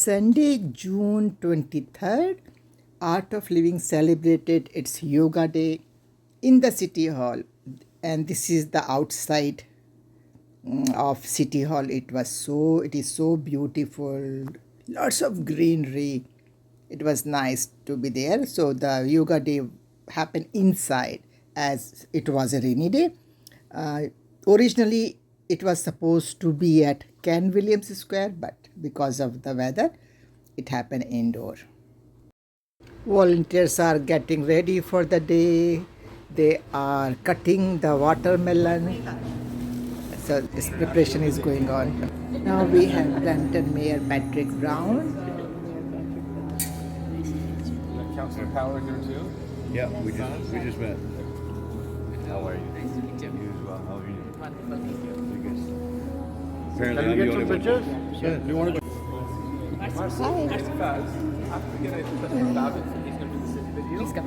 Sunday, June 23rd, Art of Living celebrated its Yoga Day in the City Hall. And this is the outside of City Hall. It is so beautiful, lots of greenery. It was nice to be there. So the Yoga Day happened inside as it was a rainy day. Originally, it was supposed to be at Ken Williams Square, but because of the weather, it happened indoor. Volunteers are getting ready for the day. They are cutting the watermelon. So this preparation is going on. Now we have Brampton Mayor Patrick Brown. Councillor Power here too? Yeah, we just met. How are you? Nice to meet you. You as well. How are you? Wonderful, thank you. Apparently, Can I'm we the get only some one. pictures? Yeah, do you want to go? Faz. After we get a special about it, he's going to do the city video. Please come.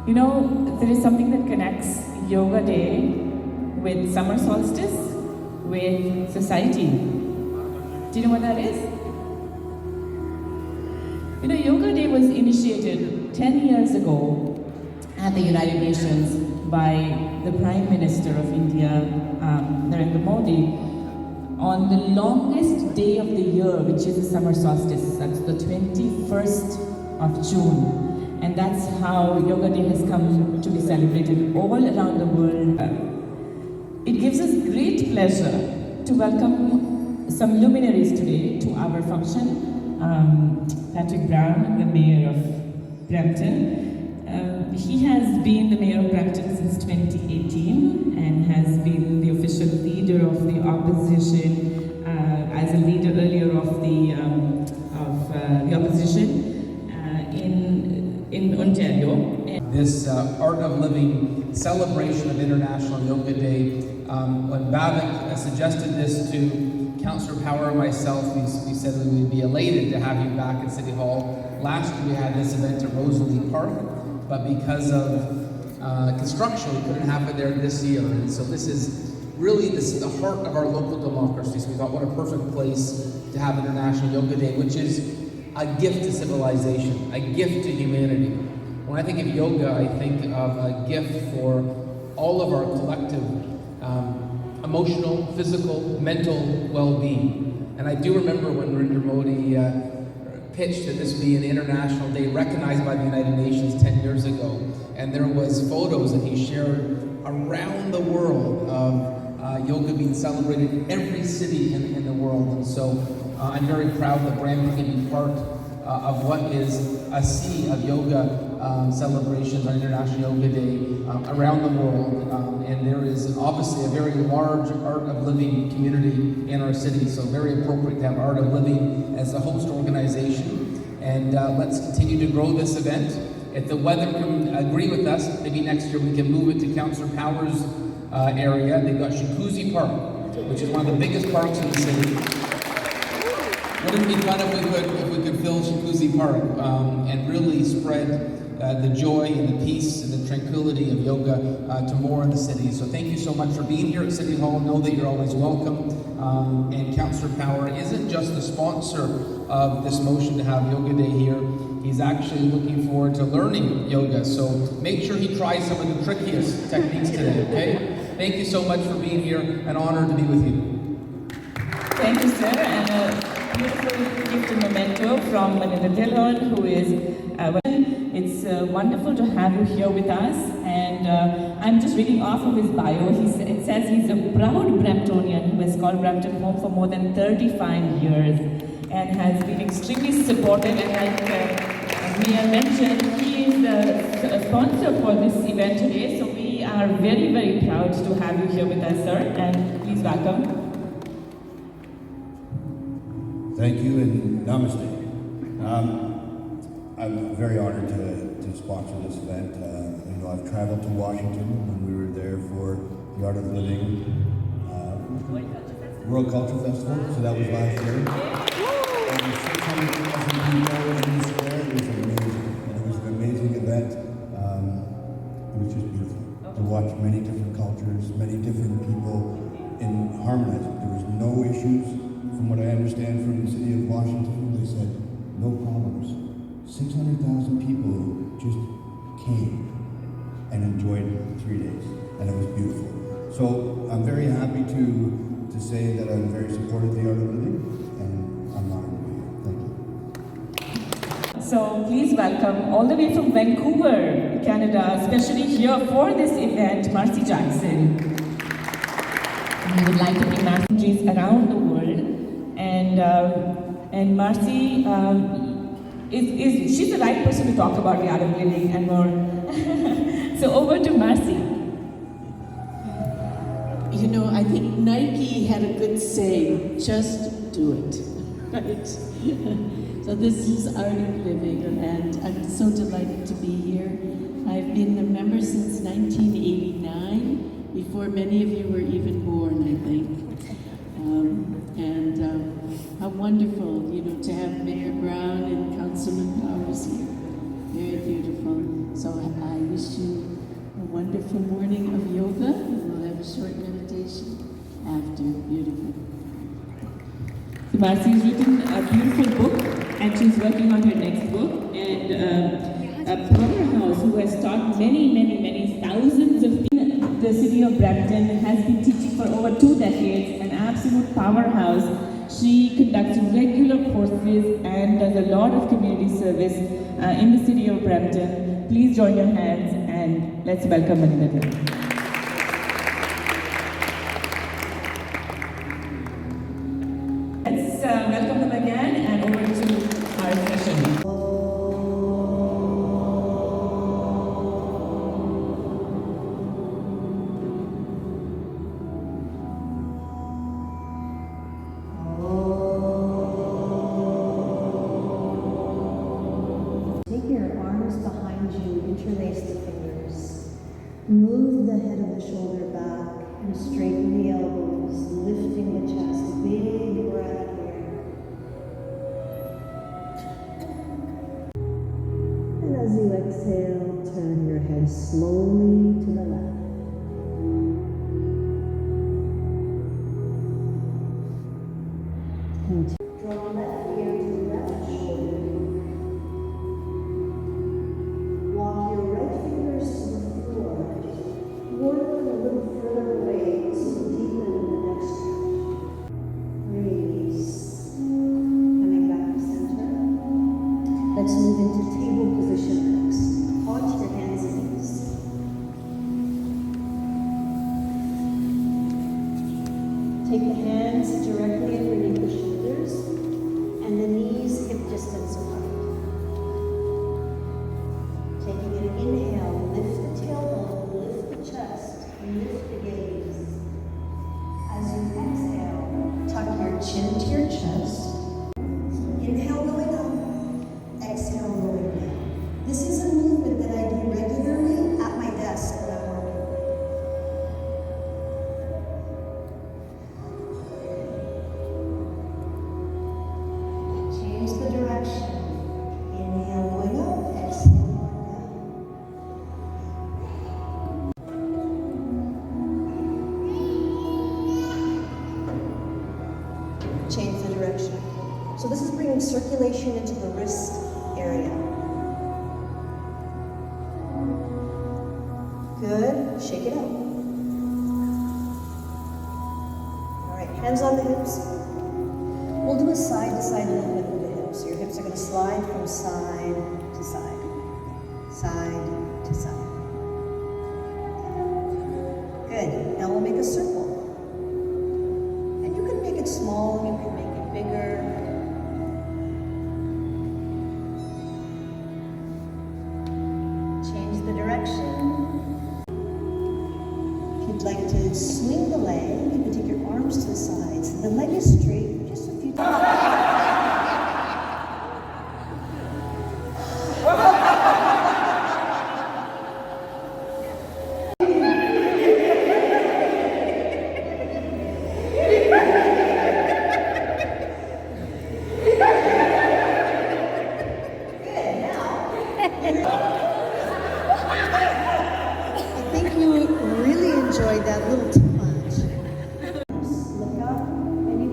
You know, there is something that connects Yoga Day with summer solstice, with society. Do you know what that is? You know, Yoga Day was initiated 10 years ago at the United Nations by the Prime Minister of India, Narendra Modi, on the longest day of the year, which is the summer solstice. That's the 21st of June. And that's how Yoga Day has come to be celebrated all around the world. It gives us great pleasure to welcome some luminaries today to our function. Patrick Brown, the Mayor of Brampton. He has been the Mayor of Brampton since 2018 and has been the official leader of the opposition, as a leader earlier of the opposition in Ontario. This Art of Living celebration of International Yoga Day, when Bhavik suggested this to Councillor Power and myself, we said we would be elated to have you back at City Hall. Last year we had this event at Rosalie Park, but because of construction, we couldn't have it there this year. And so this is the heart of our local democracy. So we thought, what a perfect place to have International Yoga Day, which is a gift to civilization, a gift to humanity. When I think of yoga, I think of a gift for all of our collective emotional, physical, mental well-being. And I do remember when Narendra Modi pitched that this be an international day recognized by the United Nations 10 years ago. And there was photos that he shared around the world of yoga being celebrated in every city in the world. And so I'm very proud that Brampton can be part of what is a sea of yoga celebrations on International Yoga Day around the world. And there is obviously a very large Art of Living community in our city, so very appropriate to have Art of Living as the host organization. And let's continue to grow this event. If the weather can agree with us, maybe next year we can move it to Councillor Power's area. They've got Jacuzzi Park, which is one of the biggest parks in the city. Wouldn't it be fun if we could fill Jacuzzi Park and really spread the joy and the peace and the tranquility of yoga to more in the city. So thank you so much for being here at City Hall. Know that you're always welcome. And Councillor Power isn't just the sponsor of this motion to have Yoga Day here. He's actually looking forward to learning yoga. So make sure he tries some of the trickiest techniques today, okay? Thank you so much for being here. An honor to be with you. Thank you, sir. And a beautiful gift and memento from Melinda Dillon, who is it's wonderful to have you here with us. And I'm just reading off of his bio. It says he's a proud Bramptonian who has called Brampton home for more than 35 years and has been extremely supportive. And like Mia mentioned, he is the sponsor for this event today. So we are very, very proud to have you here with us, sir. And please welcome. Thank you and namaste. I'm very honored to sponsor this event. I've traveled to Washington when we were there for the Art of Living World Culture Festival, so that was last year. Over 600,000 people in the square. It was amazing, and it was an amazing event. It was just beautiful to watch many different cultures, many different people in harmonizing. There was no issues from what what I understand from the city of Washington, they said, no problems. 600,000 people just came and enjoyed 3 days, and it was beautiful. So I'm very happy to say that I'm very supportive of the art of living, and I'm honored to be here. Thank you. So please welcome all the way from Vancouver, Canada, especially here for this event, Marcy Jackson. We would like to bring Marcy around the world, and Marcy she's the right person to talk about the art of living and more. So over to Marcy. You know, I think Nike had a good saying, just do it, right? So this is Art of Living, and I'm so delighted to be here. I've been a member since 1989, before many of you were even born, I think. How wonderful, you know, to have Mayor Brown and Councillor Powers here. Very beautiful. So I wish you a wonderful morning of yoga, and we'll have a short meditation after. Beautiful. So Marcy's written a beautiful book, and she's working on her next book. And a powerhouse who has taught many thousands of people. The city of Brampton has been teaching for over 2 decades. An absolute powerhouse. She conducts regular courses and does a lot of community service in the city of Brampton. Please join your hands and let's welcome Anita. Let's welcome them again and over to our session. Take your arms behind you, interlace the fingers. Move the head of the shoulder back and straighten the elbows, lifting the chest. Big breath here. And as you exhale, turn your head slowly to the left. Draw left ear to the left shoulder. Walk your right fingers to the floor. Work a little further away to deepen the next stretch. Release. Coming back to center. Let's move into table position next. Onto your hands and knees. Take the hands directly underneath the shoulders and the knees hip distance apart. Taking an inhale, lift the tailbone, lift the chest, and lift the gaze. As you exhale, tuck your chin to your chest. Inhale going up, exhale going down. This is a movement that I do regularly at my desk when I'm working. Change the direction. Inhale going up, exhale going down. Change the direction. So this is bringing circulation into the wrist area. Good. Shake it out. All right, hands on the hips. We'll do a side-to-side movement with the hips. Your hips are going to slide from side to side. Side to side. Good. Now we'll make a circle. And you can make it small, you can make it bigger. Change the direction. If you'd like to swing the leg, you can take your arms to the sides. The leg is straight, just a few times. I think you really enjoyed that little too much. Look up and you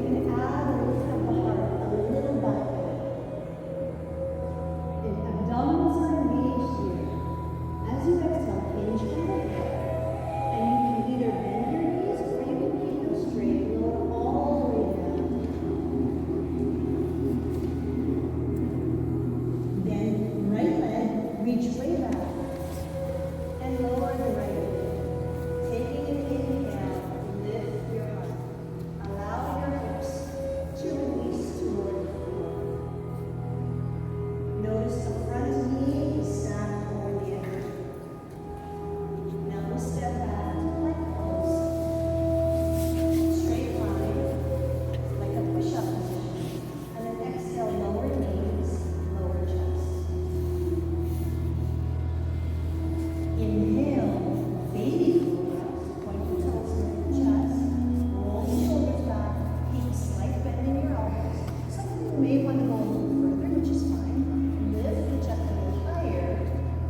You may want to go a little further, which is fine. Lift the chest a little higher.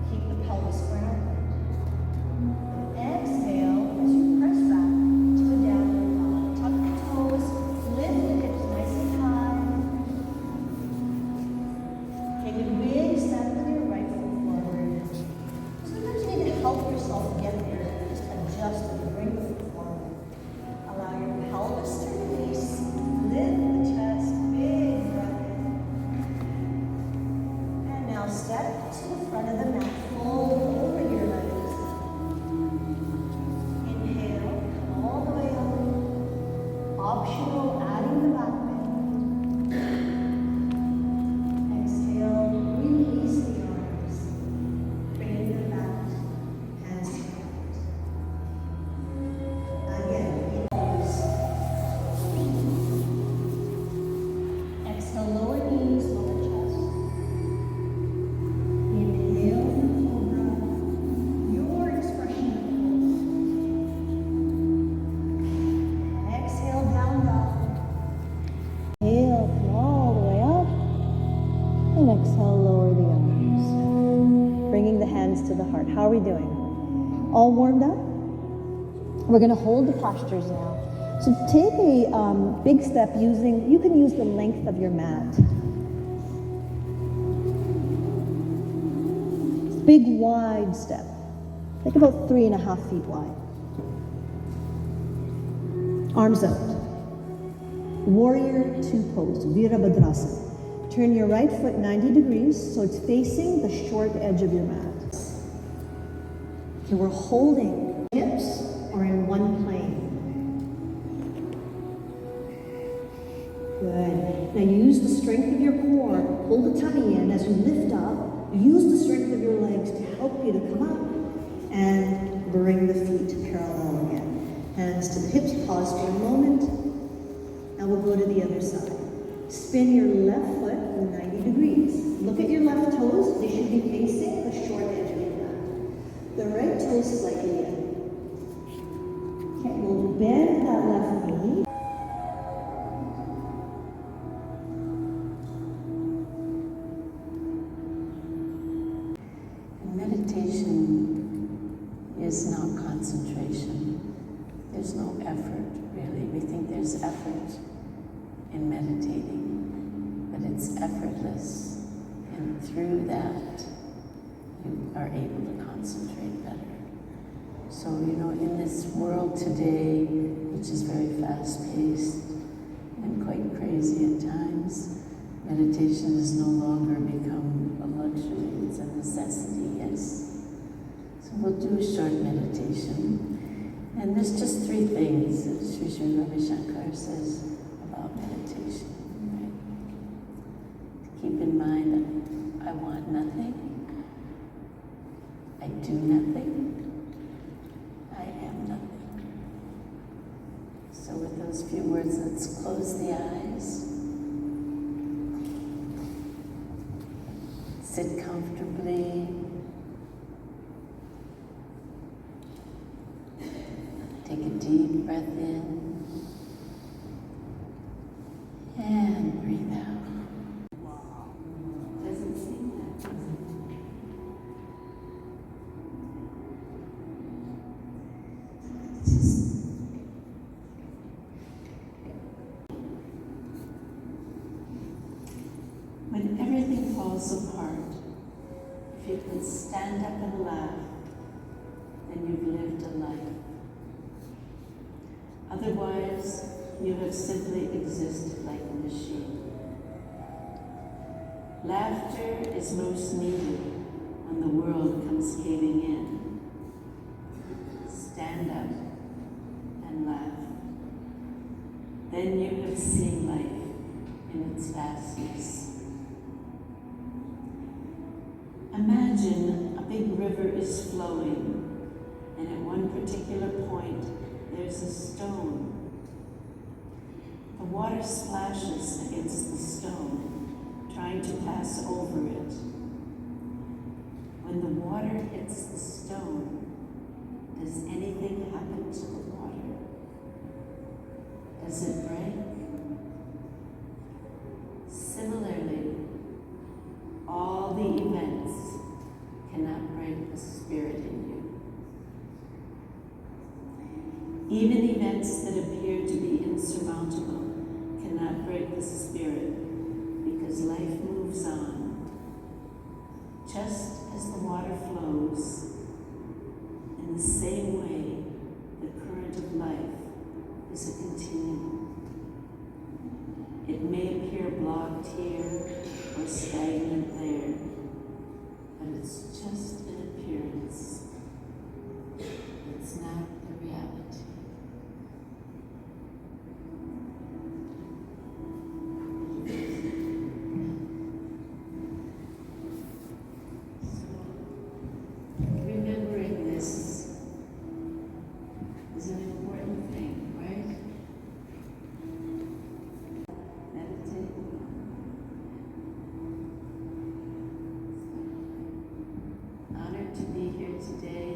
Keep the pelvis grounded. Exhale as you press back to a downward dog. Tuck the toes, lift the hips nice and high. Take a big step with your right foot forward. Sometimes you need to help yourself get there. Just adjust and bring the foot forward. Allow your pelvis to release. Lift the chest, big breath in. And now step to the front of the mat. Fold over your legs. Inhale, come all the way up. Optional, adding the back bend. Exhale, release the arms. Bring them back, hands to heart. Again, inhale. Exhale, lower knees, lower chest. Inhale, cobra. Your expression of pose. Exhale, down dog. Inhale, come all the way up. And exhale, lower the arms. Bringing the hands to the heart. How are we doing? All warmed up? We're going to hold the postures now. So take a big step using, you can use the length of your mat. Big wide step. Think about 3.5 feet wide. Arms out. Warrior two pose, Virabhadrasana. Turn your right foot 90 degrees so it's facing the short edge of your mat. Okay, we're holding hips or in one plane. Good. Now use the strength of your core. Hold the tummy in as you lift up. Use the strength of your legs to help you to come up and bring the feet parallel again. Hands to the hips. Pause for a moment. Now we'll go to the other side. Spin your left foot 90 degrees. Look at your left toes. They should be facing the short edge of your mat. The right toes slightly in. Okay, we'll bend that left knee. Meditation is not concentration. There's no effort, really. We think there's effort in meditating, but it's effortless. And through that, you are able to concentrate better. So, in this world today, which is very fast-paced and quite crazy at times, meditation has no longer become a luxury, it's a necessity, yes. So we'll do a short meditation. And there's just 3 things that Sri Sri Ravi Shankar says about meditation, right? Keep in mind that I want nothing, I do nothing, I am nothing. So with those few words, let's close the eyes. Sit comfortably. Take a deep breath in and breathe out. Doesn't seem that, does it? Just when everything falls apart, if you can stand up and laugh, then you've lived a life. Otherwise, you have simply existed like a machine. Laughter is most needed when the world comes caving in. Stand up and laugh. Then you have seen life in its vastness. Imagine a big river is flowing, and at one particular point, there's a stone. The water splashes against the stone, trying to pass over it. When the water hits the stone, does anything happen to the water? Does it break? Similarly, all the events cannot break the spirit in you. Even events that appear to be insurmountable cannot break the spirit, because life moves on. Just as the water flows, in the same way, the current of life is a continuum. It may appear blocked here or stagnant there, but it's just an appearance. It's not the reality. Remembering this is an important thing, right? Meditate. Honored to be here today.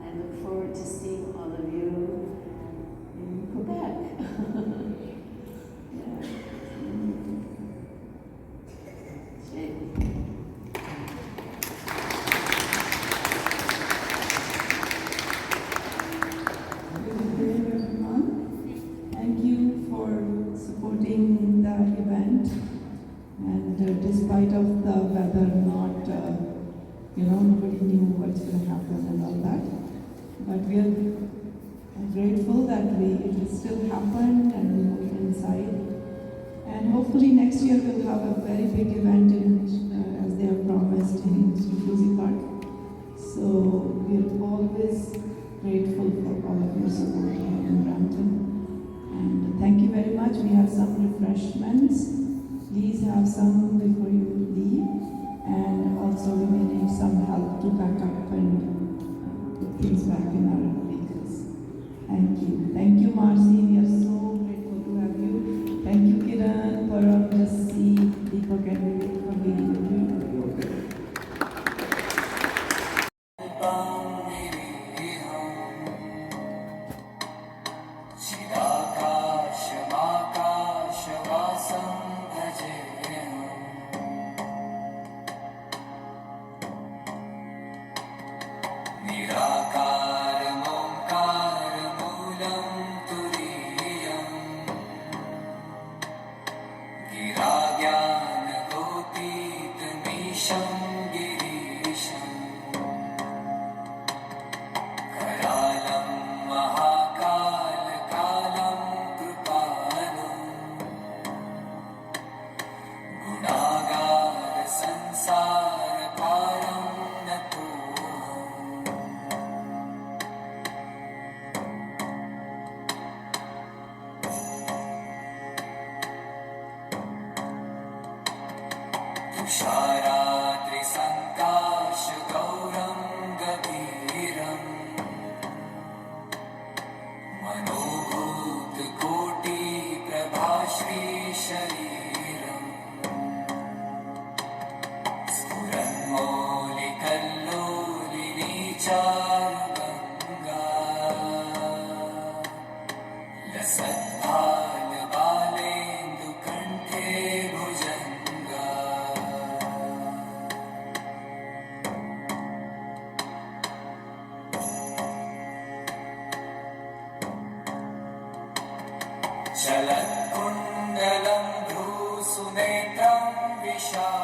I look forward to seeing all of you in Quebec. Yeah. Shame. Good day, everyone. Thank you for supporting the event. And despite of the weather not, nobody knew what's going to happen and all that. But we are grateful that it will still happen and we move inside. And hopefully next year we'll have a very big event as they have promised in Suzuki Park. So we are always grateful for all of your support here in Brampton. And thank you very much. We have some refreshments. Please have some before you leave. And also we may need some help to pack up and put things back in our vehicles. Thank you. Thank you, Marcy. We are so grateful to have you. Thank you, Kiran, Param, Jassi, Deepak, and Vivek for being with you. चलत्कुण्डलं भ्रूसुनेत्रं विशालम्